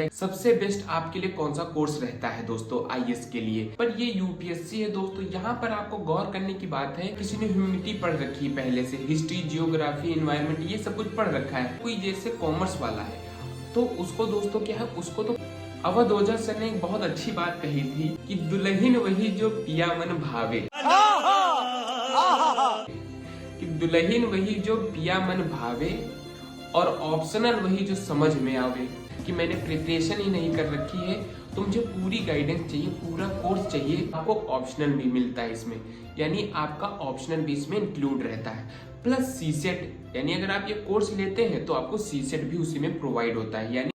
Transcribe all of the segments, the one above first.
सबसे बेस्ट आपके लिए कौन सा कोर्स रहता है दोस्तों आईएएस के लिए। पर ये यूपीएससी है दोस्तों, यहाँ पर आपको गौर करने की बात है, किसी ने ह्यूमैनिटी पढ़ रखी है पहले से, हिस्ट्री, जियोग्राफी, एनवायरमेंट, ये सब कुछ पढ़ रखा है, कोई जैसे कॉमर्स वाला है तो उसको दोस्तों क्या है, उसको तो अवध ओझा सर ने एक बहुत अच्छी बात कही थी कि दुल्हन वही जो पिया मन भावे, कि दुल्हन वही जो पिया मन भावे और ऑप्शनल वही जो समझ में आवे। कि मैंने प्रिपरेशन ही नहीं कर रखी है तो मुझे पूरी गाइडेंस चाहिए, पूरा कोर्स चाहिए। आपको ऑप्शनल भी मिलता है इसमें, यानी आपका ऑप्शनल भी इसमें इंक्लूड रहता है, प्लस सीसेट, यानी अगर आप ये कोर्स लेते हैं तो आपको सीसेट भी उसी में प्रोवाइड होता है। यानी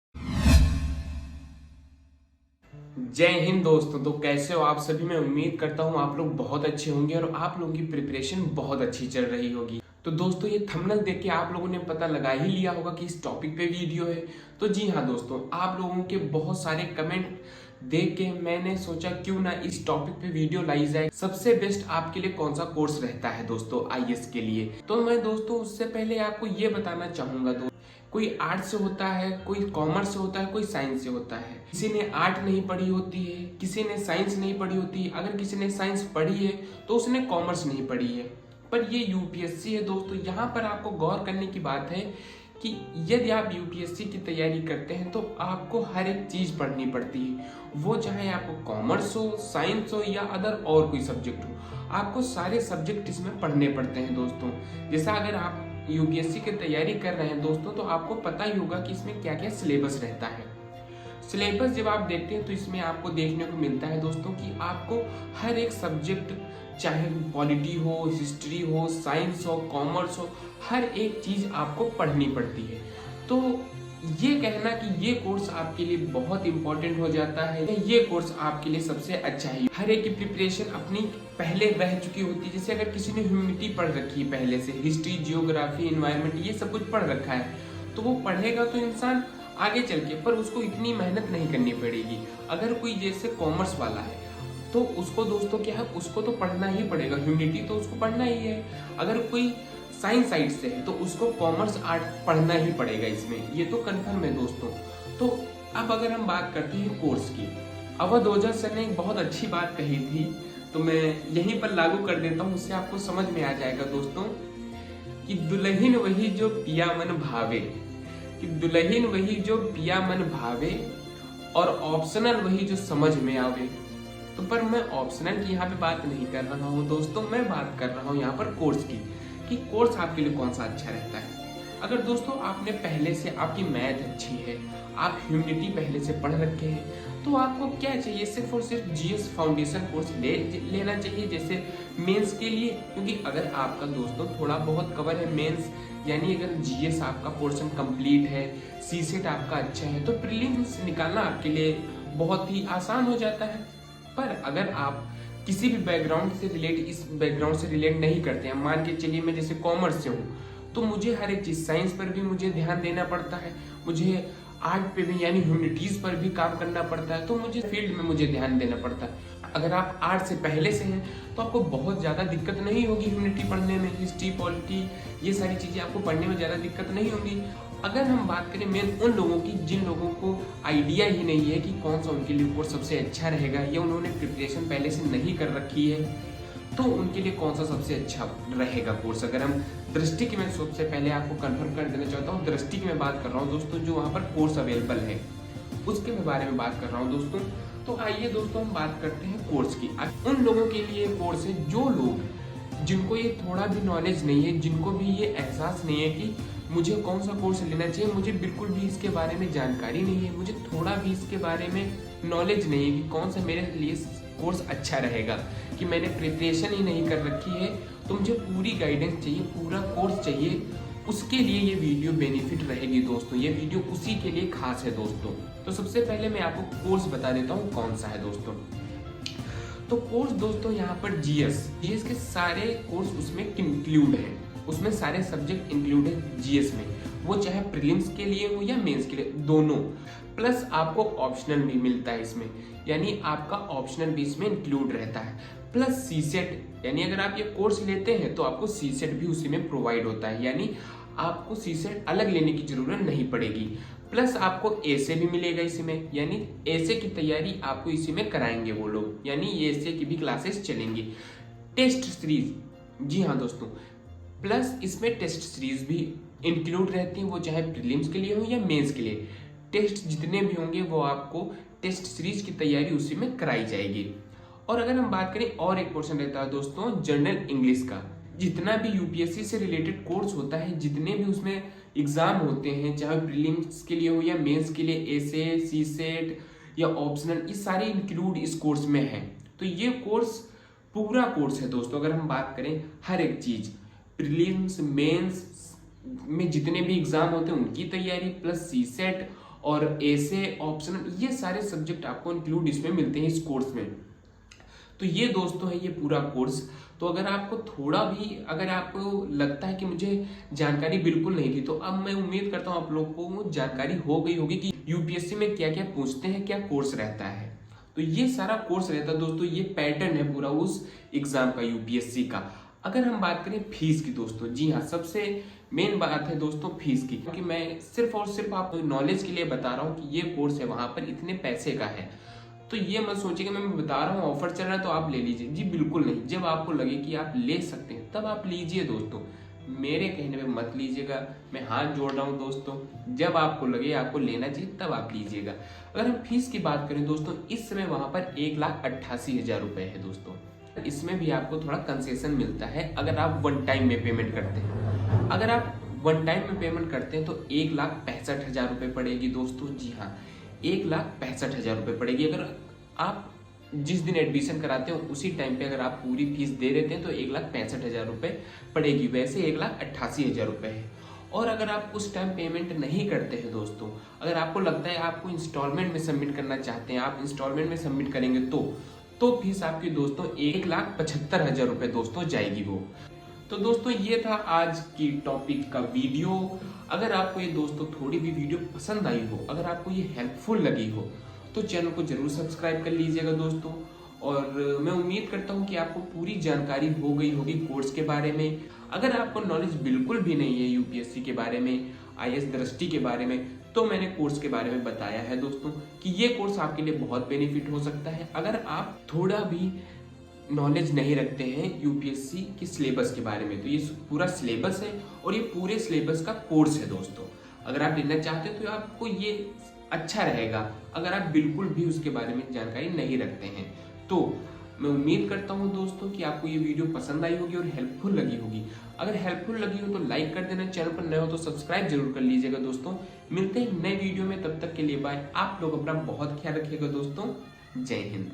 जय हिंद दोस्तों। तो कैसे हो आप सभी? मैं उम्मीद करता हूँ आप लोग बहुत अच्छे होंगे और आप लोगों की प्रिपरेशन बहुत अच्छी चल रही होगी। तो दोस्तों ये थंबनेल देख के आप लोगों ने पता लगा ही लिया होगा कि इस टॉपिक पे वीडियो है। तो जी हाँ दोस्तों, आप लोगों के बहुत सारे कमेंट देख के मैंने सोचा क्यों ना इस टॉपिक पे वीडियो लाई जाए। सबसे बेस्ट आपके लिए कौन सा कोर्स रहता है दोस्तों आईएएस के लिए। तो मैं दोस्तों उससे पहले आपको ये बताना चाहूंगा, कोई आर्ट से होता है, कोई कॉमर्स से होता है, कोई साइंस से होता है। किसी ने आर्ट नहीं पढ़ी होती है, किसी ने साइंस नहीं पढ़ी होती है। अगर किसी ने साइंस पढ़ी है तो उसने कॉमर्स नहीं पढ़ी है। पर ये यूपीएससी है दोस्तों, यहाँ पर आपको गौर करने की बात है कि यदि आप यूपीएससी की तैयारी करते हैं तो आपको हर एक चीज पढ़नी पड़ती है, वो चाहे आपको कॉमर्स हो, साइंस हो या अदर और कोई सब्जेक्ट हो, आपको सारे सब्जेक्ट इसमें पढ़ने पड़ते हैं दोस्तों। जैसा अगर आप यूपीएससी की तैयारी कर रहे हैं दोस्तों तो आपको पता ही होगा कि इसमें क्या क्या सिलेबस रहता है। सिलेबस जब आप देखते हैं तो इसमें आपको देखने को मिलता है दोस्तों कि आपको हर एक सब्जेक्ट, चाहे पॉलिटी हो, हिस्ट्री हो, साइंस हो, कॉमर्स हो, हर एक चीज आपको पढ़नी पड़ती है। तो ये कहना कि ये कोर्स आपके लिए बहुत इंपॉर्टेंट हो जाता है, ये कोर्स आपके लिए सबसे अच्छा है। हर एक की प्रिपरेशन अपनी पहले रह चुकी होती है। जैसे अगर किसी ने ह्यूमैनिटी पढ़ रखी है पहले से, हिस्ट्री, जियोग्राफी, एनवायरमेंट, ये सब कुछ पढ़ रखा है, तो वो पढ़ेगा तो इंसान आगे चल के, पर उसको इतनी मेहनत नहीं करनी पड़ेगी। अगर कोई जैसे कॉमर्स वाला है तो उसको दोस्तों क्या है, उसको तो पढ़ना ही पड़ेगा, ह्यूमैनिटी तो उसको पढ़ना ही है। अगर कोई साइंस साइड से है तो उसको कॉमर्स आर्ट पढ़ना ही पड़ेगा इसमें, ये तो कंफर्म है दोस्तों। तो अब अगर हम बात करते हैं कोर्स की, अवध ओझा सर ने एक बहुत अच्छी बात कही थी, तो मैं यहीं पर लागू कर देता हूँ, उससे आपको समझ में आ जाएगा दोस्तों कि दुल्हन वही जो पिया मन भावे, कि दुल्हन वही जो पिया मन भावे और ऑप्शनल वही जो समझ में आवे। तो पर मैं ऑप्शनल की यहाँ पे बात नहीं कर रहा हूँ दोस्तों, मैं बात कर रहा हूँ यहाँ पर कोर्स की, कि कोर्स आपके लिए कौन सा अच्छा रहता है। अगर दोस्तों आपने पहले से, आपकी मैथ अच्छी है, आप ह्यूमैनिटी पहले से पढ़ रखे हैं, तो आपको क्या चाहिए, सिर्फ और सिर्फ जीएस फाउंडेशन कोर्स लेना चाहिए जैसे मेंस के लिए। क्योंकि अगर आपका दोस्तों थोड़ा बहुत कवर है मेंस, यानी अगर जीएस आपका पोर्शन कंप्लीट है, सीसेट आपका अच्छा है, तो प्रीलिम्स निकालना आपके लिए बहुत ही आसान हो जाता है। पर अगर आप किसी भी बैकग्राउंड से रिलेट, इस बैकग्राउंड से रिलेट नहीं करते हैं, मान के चलिए मैं जैसे कॉमर्स से हूँ, तो मुझे हर एक चीज, साइंस पर भी मुझे ध्यान देना पड़ता है, मुझे आर्ट पे भी यानी ह्यूमैनिटीज पर भी काम करना पड़ता है, तो मुझे फील्ड में मुझे ध्यान देना पड़ता है। अगर आप आर्ट से पहले से हैं तो आपको बहुत ज्यादा दिक्कत नहीं होगी ह्यूमैनिटी पढ़ने में, हिस्ट्री, पॉलिटी, ये सारी चीजें आपको पढ़ने में ज्यादा दिक्कत नहीं होगी। अगर हम बात करें मेन उन लोगों की जिन लोगों को आइडिया ही नहीं है कि कौन सा उनके लिए कोर्स सबसे अच्छा रहेगा, या उन्होंने प्रिपरेशन पहले से नहीं कर रखी है, तो उनके लिए कौन सा सबसे अच्छा रहेगा कोर्स। अगर हम दृष्टि की, मैं सबसे पहले आपको कंफर्म कर देना चाहता हूँ, दृष्टि की मैं बात कर रहा हूँ दोस्तों, जो वहाँ पर कोर्स अवेलेबल है उसके मैं बारे में बात कर रहा हूँ दोस्तों। तो आइए दोस्तों हम बात करते हैं कोर्स की। उन लोगों के लिए कोर्स है जो लोग, जिनको ये थोड़ा भी नॉलेज नहीं है, जिनको भी ये एहसास नहीं है कि मुझे कौन सा कोर्स लेना चाहिए, मुझे बिल्कुल भी इसके बारे में जानकारी नहीं है, मुझे थोड़ा भी इसके बारे में नॉलेज नहीं है कि कौन सा मेरे लिए कोर्स अच्छा रहेगा, कि मैंने प्रिपरेशन ही नहीं कर रखी है, तो मुझे पूरी गाइडेंस चाहिए, पूरा कोर्स चाहिए, उसके लिए ये वीडियो बेनिफिट रहेगी दोस्तों। ये वीडियो उसी के लिए खास है दोस्तों। तो सबसे पहले मैं आपको कोर्स बता देता हूँ कौन सा है दोस्तों। तो कोर्स दोस्तों यहाँ पर जीएस के सारे कोर्स उसमें इंक्लूड है, उसमें सारे सब्जेक्ट इंक्लूड है जीएस में, वो चाहे प्रीलिम्स के लिए हो या मेंस के लिए, दोनों। प्लस आपको ऑप्शनल भी मिलता है इसमें, यानी आपका ऑप्शनल भी इसमें इंक्लूड रहता है, प्लस सीसेट, यानी अगर आप ये कोर्स लेते हैं तो आपको सीसेट भी उसी में प्रोवाइड होता है, यानी आपको सीसेट अलग लेने की जरूरत नहीं पड़ेगी। प्लस आपको ऐसे भी मिलेगा इसी में, यानी ऐसे की तैयारी आपको इसी में कराएंगे वो लोग, यानी ये ऐसे की भी क्लासेस चलेंगी। टेस्ट सीरीज, जी हाँ दोस्तों, प्लस इसमें टेस्ट सीरीज भी इंक्लूड रहती हैं, वो चाहे प्रीलिम्स के लिए हो या मेंस के लिए। टेस्ट जितने भी होंगे वो आपको टेस्ट सीरीज की तैयारी उसी में कराई जाएगी। और अगर हम बात करें और एक पोर्शन रहता है दोस्तों जनरल इंग्लिश का। जितना भी यूपीएससी से रिलेटेड कोर्स होता है, जितने भी उसमें एग्जाम होते हैं, चाहे प्रीलिम्स के लिए हो या मेंस के लिए, एसए, सीसेट या ऑप्शनल, ये सारे इंक्लूड इस कोर्स में है। तो ये कोर्स पूरा कोर्स है दोस्तों। अगर हम बात करें हर एक चीज, प्रीलिम्स, मेंस में जितने भी एग्जाम होते हैं उनकी तैयारी, प्लस सीसेट और एसए, ऑप्शनल, ये सारे सब्जेक्ट आपको इंक्लूड इसमें मिलते हैं इस कोर्स में। तो ये दोस्तों है ये पूरा कोर्स। तो अगर आपको थोड़ा भी, अगर आपको लगता है कि मुझे जानकारी बिल्कुल नहीं थी, तो अब मैं उम्मीद करता हूँ आप लोगों को जानकारी हो गई होगी कि यूपीएससी में क्या क्या पूछते हैं, क्या कोर्स रहता है। तो ये सारा कोर्स रहता है दोस्तों, ये पैटर्न है पूरा उस एग्जाम का, यूपीएससी का। अगर हम बात करें फीस की दोस्तों, जी हाँ, सबसे मेन बात है दोस्तों फीस की, क्योंकि मैं सिर्फ और सिर्फ आपको नॉलेज के लिए बता रहा हूँ कि ये कोर्स है, वहां पर इतने पैसे का है। तो ये मत सोचिए कि मैं बता रहा हूँ ऑफर चल रहा है तो आप ले लीजिए, जी बिल्कुल नहीं। जब आपको लगे कि आप ले सकते हैं तब आप लीजिए दोस्तों, मेरे कहने पे मत लीजिएगा। मैं हाथ जोड़ रहा हूँ दोस्तों, जब आपको लगे आपको लेना चाहिए तब आप लीजिएगा। अगर हम फीस की बात करें दोस्तों, इस समय वहां पर 1,88,000 रुपए है दोस्तों। इसमें भी आपको थोड़ा कंसेशन मिलता है अगर आप वन टाइम में पेमेंट करते हैं। अगर आप वन टाइम में पेमेंट करते हैं तो 1,65,000 रुपए पड़ेगी दोस्तों, जी हाँ, 1,65,000 रुपए पड़ेगी। अगर आप जिस दिन एडमिशन कराते हो उसी टाइम पे अगर आप पूरी फीस दे देते हैं तो 1,65,000 रुपए पड़ेगी, वैसे 1,88,000 रुपए है। और अगर आप उस टाइम पेमेंट नहीं करते हैं दोस्तों, अगर आपको लगता है आपको इंस्टॉलमेंट में सबमिट करना चाहते हैं, आप इंस्टॉलमेंट में सबमिट करेंगे तो फीस आपकी दोस्तों 1,75,000 रुपए दोस्तों जाएगी वो। तो दोस्तों ये था आज की टॉपिक का वीडियो। अगर आपको ये दोस्तों थोड़ी भी वीडियो पसंद आई हो, अगर आपको ये हेल्पफुल लगी हो, तो चैनल को जरूर सब्सक्राइब कर लीजिएगा दोस्तों। और मैं उम्मीद करता हूँ कि आपको पूरी जानकारी हो गई होगी कोर्स के बारे में। अगर आपको नॉलेज बिल्कुल भी नहीं है यूपीएससी के बारे में, आईएएस दृष्टि के बारे में, तो मैंने कोर्स के बारे में बताया है दोस्तों कि ये कोर्स आपके लिए बहुत बेनिफिट हो सकता है। अगर आप थोड़ा भी नॉलेज नहीं रखते हैं यूपीएससी के सिलेबस के बारे में, तो ये पूरा सिलेबस है और ये पूरे सिलेबस का कोर्स है दोस्तों। अगर आप लेना चाहते हैं तो आपको ये अच्छा रहेगा। अगर आप बिल्कुल भी उसके बारे में जानकारी नहीं रखते हैं तो मैं उम्मीद करता हूं दोस्तों कि आपको ये वीडियो पसंद आई होगी और हेल्पफुल लगी होगी। अगर हेल्पफुल लगी हो तो लाइक कर देना, चैनल पर नए हो तो सब्सक्राइब जरूर कर लीजिएगा दोस्तों। मिलते हैं नए वीडियो में, तब तक के लिए बाय। आप लोग अपना बहुत ख्याल रखिएगा दोस्तों। जय हिंद।